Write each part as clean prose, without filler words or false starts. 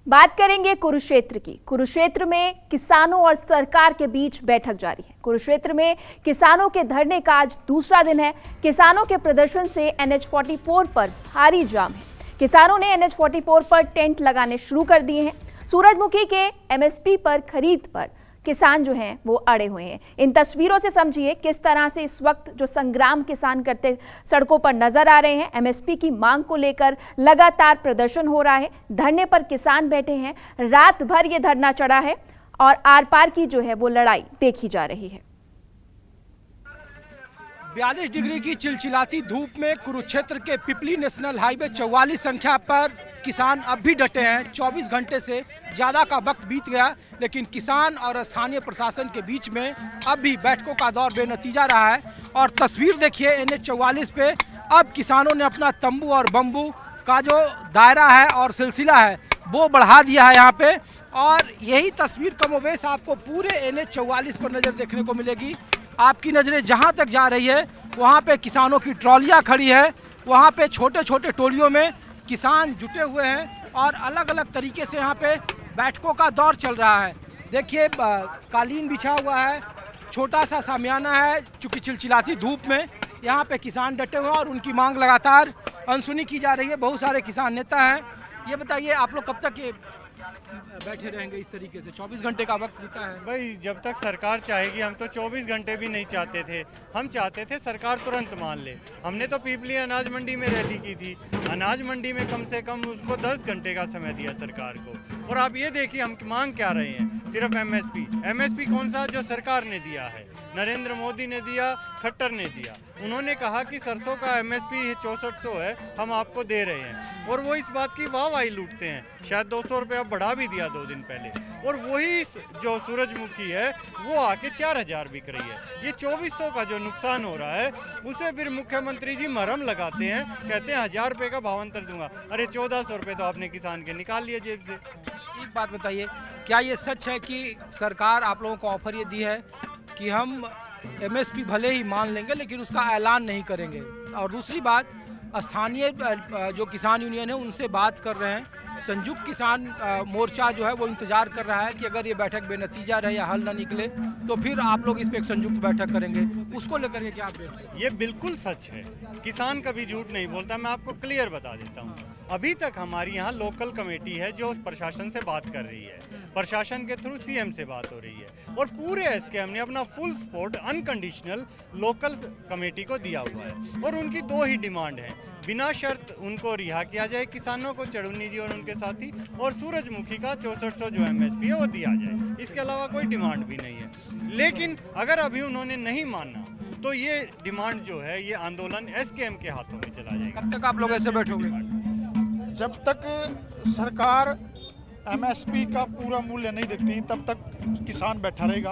बात करेंगे कुरुक्षेत्र की। कुरुक्षेत्र में किसानों और सरकार के बीच बैठक जारी है। कुरुक्षेत्र में किसानों के धरने का आज दूसरा दिन है। किसानों के प्रदर्शन से NH44 पर भारी जाम है। किसानों ने NH44 पर टेंट लगाने शुरू कर दिए हैं। सूरजमुखी के MSP पर खरीद पर किसान जो हैं वो अड़े हुए हैं। इन तस्वीरों से समझिए किस तरह से इस वक्त जो संग्राम किसान करते सड़कों पर नजर आ रहे हैं। MSP की मांग को लेकर लगातार प्रदर्शन हो रहा है। धरने पर किसान बैठे हैं। रात भर ये धरना चढ़ा है और आर पार की जो है वो लड़ाई देखी जा रही है। 42 डिग्री की चिलचिलाती धूप में कुरुक्षेत्र के पिपली नेशनल हाईवे 44 संख्या पर किसान अब भी डटे हैं। 24 घंटे से ज़्यादा का वक्त बीत गया, लेकिन किसान और स्थानीय प्रशासन के बीच में अब भी बैठकों का दौर बेनतीजा रहा है। और तस्वीर देखिए NH44 पे अब किसानों ने अपना तंबू और बम्बू का जो दायरा है और सिलसिला है वो बढ़ा दिया है यहाँ पे। और यही तस्वीर कमोबेश आपको पूरे NH44 पर नज़र देखने को मिलेगी। आपकी नज़रें जहाँ तक जा रही है वहाँ पे किसानों की ट्रॉलियाँ खड़ी है। वहाँ पे छोटे छोटे टोलियों में किसान जुटे हुए हैं और अलग अलग तरीके से यहाँ पे बैठकों का दौर चल रहा है। देखिए कालीन बिछा हुआ है, छोटा सा सामियाना है। चूँकि चिलचिलाती धूप में यहाँ पे किसान डटे हुए हैं और उनकी मांग लगातार अनसुनी की जा रही है। बहुत सारे किसान नेता हैं। ये बताइए आप लोग कब तक ये बैठे रहेंगे इस तरीके से? 24 घंटे का वक्त बीता है भाई। जब तक सरकार चाहेगी, हम तो 24 घंटे भी नहीं चाहते थे। हम चाहते थे सरकार तुरंत मान ले। हमने तो पीपली अनाज मंडी में रैली की थी। अनाज मंडी में कम से कम उसको 10 घंटे का समय दिया सरकार को। और आप ये देखिए हम मांग क्या रहे हैं, सिर्फ MSP कौन सा जो सरकार ने दिया है, नरेंद्र मोदी ने दिया, खट्टर ने दिया। उन्होंने कहा कि सरसों का MSP 6400 है, हम आपको दे रहे हैं। और वो इस बात की वाहवाही लूटते हैं। शायद 200 रुपया बढ़ा भी दिया 2 दिन पहले। और वही जो सूरजमुखी है वो आके 4000 बिक रही है। ये 2400 का जो नुकसान हो रहा है उसे फिर मुख्यमंत्री जी मरहम लगाते हैं, कहते हैं 1000 रुपये का भावांतर दूंगा। अरे 1400 रुपये तो आपने किसान के निकाल लिए जेब से। एक बात बताइए, क्या ये सच है कि सरकार आप लोगों को ऑफर ये दी है कि हम MSP भले ही मान लेंगे लेकिन उसका ऐलान नहीं करेंगे? और दूसरी बात, स्थानीय जो किसान यूनियन है उनसे बात कर रहे हैं। संयुक्त किसान मोर्चा जो है वो इंतजार कर रहा है कि अगर ये बैठक बेनतीजा रहे या हल ना निकले तो फिर आप लोग इस पे एक संयुक्त बैठक करेंगे। उसको लेकर के क्या आप? ये बिल्कुल सच है। किसान कभी झूठ नहीं बोलता। मैं आपको क्लियर बता देता हूँ। अभी तक हमारी यहाँ लोकल कमेटी है जो प्रशासन से बात कर रही है। प्रशासन के थ्रू CM से बात हो रही है। और पूरे SKM ने अपना full support unconditional local committee को दिया हुआ है। और उनकी 2 ही डिमांड है, बिना शर्त उनको रिहा किया जाए किसानों को, चढ़ुन्नी जी और उनके साथी, और सूरजमुखी का 6400 जो MSP है वो दिया जाए। इसके अलावा कोई डिमांड भी नहीं है। लेकिन अगर अभी उन्होंने नहीं माना तो ये डिमांड जो है ये आंदोलन SKM के हाथों में चला जाएगा। कब तक आप लोग ऐसे बैठोगे? जब तक सरकार MSP का पूरा मूल्य नहीं देती तब तक किसान बैठा रहेगा।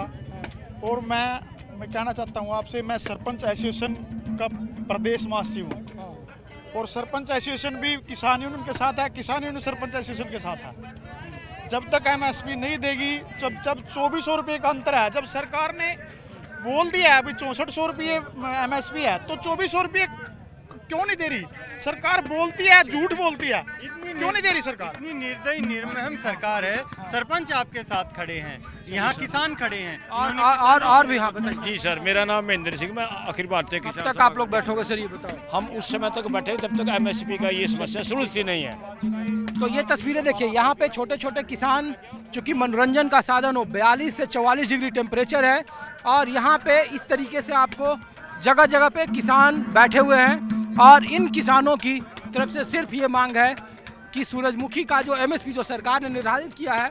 और मैं कहना चाहता हूँ आपसे, मैं सरपंच एसोसिएशन का प्रदेश महासचिव हूँ और सरपंच एसोसिएशन भी किसान यूनियन के साथ है, किसान यूनियन सरपंच एसोसिएशन के साथ है। जब तक MSP नहीं देगी, जब 2400 रुपये का अंतर है, जब सरकार ने बोल दिया है अभी 6400 रुपये MSP है तो 2400 रुपये क्यों नहीं दे रही सरकार? बोलती है, झूठ बोलती है, क्यों नहीं दे रही सरकार? इतनी निर्दयी निर्मम सरकार है। सरपंच आपके साथ खड़े हैं, यहाँ किसान खड़े हैं और भी। हाँ बताइए। जी सर, मेरा नाम महेंद्र सिंह, मैं अखिल भारतीय किसान। कब तक आप लोग बैठोगे सर, ये बताओ? हम उस समय तक बैठे जब तक MSP का ये समस्या सुलझती नहीं है। तो ये तस्वीरें देखिए, यहाँ पे छोटे छोटे किसान, चूँकि मनोरंजन का साधन हो, 42 से 44 डिग्री टेम्परेचर है और यहाँ पे इस तरीके से आपको जगह जगह पे किसान बैठे हुए हैं। और इन किसानों की तरफ से सिर्फ ये मांग है कि सूरजमुखी का जो MSP जो सरकार ने निर्धारित किया है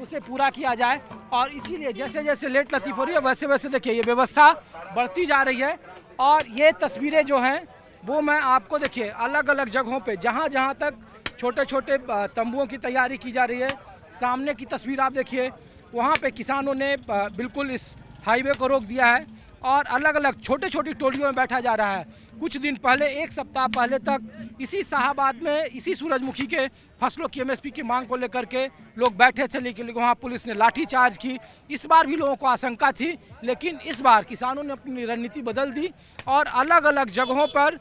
उसे पूरा किया जाए। और इसीलिए जैसे जैसे लेट लतीफ़ हो रही है वैसे वैसे देखिए ये व्यवस्था बढ़ती जा रही है। और ये तस्वीरें जो हैं वो मैं आपको देखिए अलग अलग जगहों पे जहाँ जहाँ तक छोटे छोटे तंबुओं की तैयारी की जा रही है, सामने की तस्वीर आप देखिए, वहाँ पे किसानों ने बिल्कुल इस हाईवे को रोक दिया है और अलग अलग छोटे छोटी टोलियों में बैठा जा रहा है। कुछ दिन पहले, 1 सप्ताह पहले तक इसी शाहाबाद में इसी सूरजमुखी के फसलों की MSP की मांग को लेकर के लोग बैठे थे, लेकिन वहाँ पुलिस ने लाठीचार्ज की। इस बार भी लोगों को आशंका थी, लेकिन इस बार किसानों ने अपनी रणनीति बदल दी और अलग अलग जगहों पर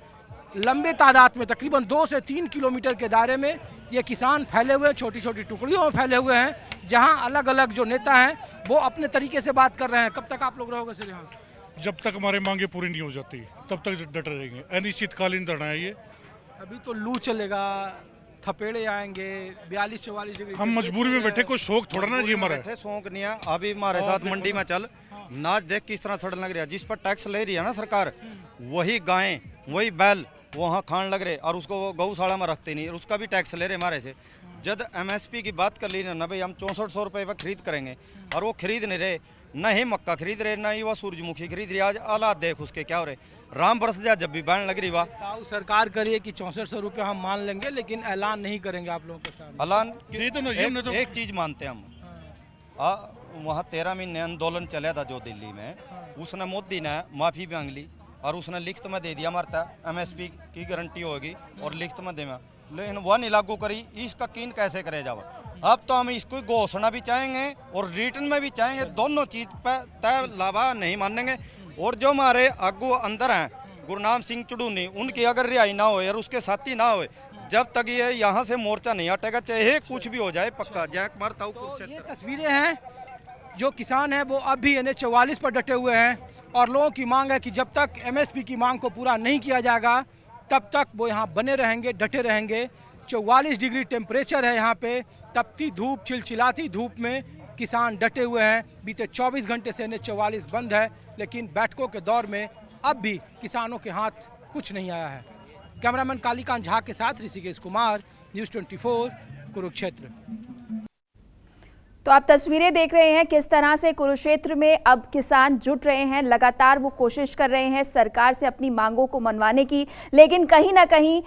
लंबे तादाद में तकरीबन 2 से 3 किलोमीटर के दायरे में ये किसान फैले हुए हैं, छोटी छोटी टुकड़ियों में फैले हुए हैं, जहां अलग अलग जो नेता हैं वो अपने तरीके से बात कर रहे हैं। कब तक आप लोग रहोगे सर यहाँ? जब तक हमारे मांगे पूरी नहीं हो जाती तब तक डटे रहेंगे। अनिश्चितकालीन धरना है ये। अभी तो लू चलेगा, थपेड़े आएंगे, 42-44 डिग्री। हम मजबूरी में बैठे, कोई शौक थोड़ा ना जी हमारा। बैठे शौक नहीं है। अभी हमारे साथ मंडी में चल, नाच देख किस तरह सड़न लग रहा है। जिस पर टैक्स ले रही है ना सरकार, वही गायें वही बैल वहाँ खान लग रहे और उसको वो गौशाला में रखते नहीं, और उसका भी टैक्स ले रहे हमारे से। जब MSP की बात कर ली ना भाई, हम 6400 रुपये पर खरीद करेंगे और वो खरीद नहीं रहे, न ही मक्का खरीद रहे, न ही वह सूरजमुखी खरीद रही। आज हालात देख उसके क्या हो रहे। राम बरस जा जब भी बैन लग रही वाह। ताऊ सरकार करिए कि 6400 रुपये हम मान लेंगे, लेकिन ऐलान नहीं करेंगे आप लोगों के सामने। ऐलान तो एक चीज़ मानते हैं हम। वहाँ 13 महीने आंदोलन चला था जो दिल्ली में, उसने मोदी ने माफ़ी मांग ली और उसने लिखित में दे दिया हमारे MSP की गारंटी होगी और लिखित में देगा, लेकिन वह नहीं लागू करी। इसका कीन कैसे करे जाओ? अब तो हम इसको घोषणा भी चाहेंगे और रिटर्न में भी चाहेंगे, दोनों चीज़ पर तय लावा नहीं मानेंगे। और जो हमारे आगू अंदर हैं गुरनाम सिंह चुड़ूनी, उनकी अगर रिहाई ना हो और उसके साथी ना हो, जब तक ये यहाँ से मोर्चा नहीं हटेगा, चाहे कुछ भी हो जाए, पक्का जैक मारता हूँ। ये तस्वीरें हैं, जो किसान हैं वो अब भी NH-44 पर डटे हुए हैं और लोगों की मांग है कि जब तक MSP की मांग को पूरा नहीं किया जाएगा तब तक वो यहाँ बने रहेंगे, डटे रहेंगे। 44 डिग्री टेम्परेचर है यहाँ पे, तपती धूप, चिलचिलाती धूप में किसान डटे हुए हैं। बीते 24 घंटे से NH-44 बंद है, लेकिन बैठकों के दौर में अब भी किसानों के हाथ कुछ नहीं आया है। कैमरामैन कालीकांत झा के साथ ऋषिकेश कुमार, न्यूज़ 24 कुरुक्षेत्र। तो आप तस्वीरें देख रहे हैं किस तरह से कुरुक्षेत्र में अब किसान जुट रहे हैं। लगातार वो कोशिश कर रहे हैं सरकार से अपनी मांगों को मनवाने की, लेकिन कहीं ना कहीं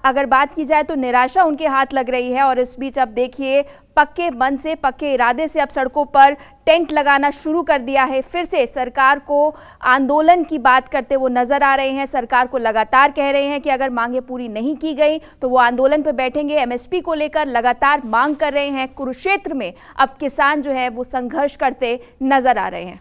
अगर बात की जाए तो निराशा उनके हाथ लग रही है। और इस बीच अब देखिए पक्के मन से, पक्के इरादे से अब सड़कों पर टेंट लगाना शुरू कर दिया है। फिर से सरकार को आंदोलन की बात करते वो नजर आ रहे हैं। सरकार को लगातार कह रहे हैं कि अगर मांगे पूरी नहीं की गई तो वो आंदोलन पर बैठेंगे। MSP को लेकर लगातार मांग कर रहे हैं। कुरुक्षेत्र में अब किसान जो है वो संघर्ष करते नजर आ रहे हैं।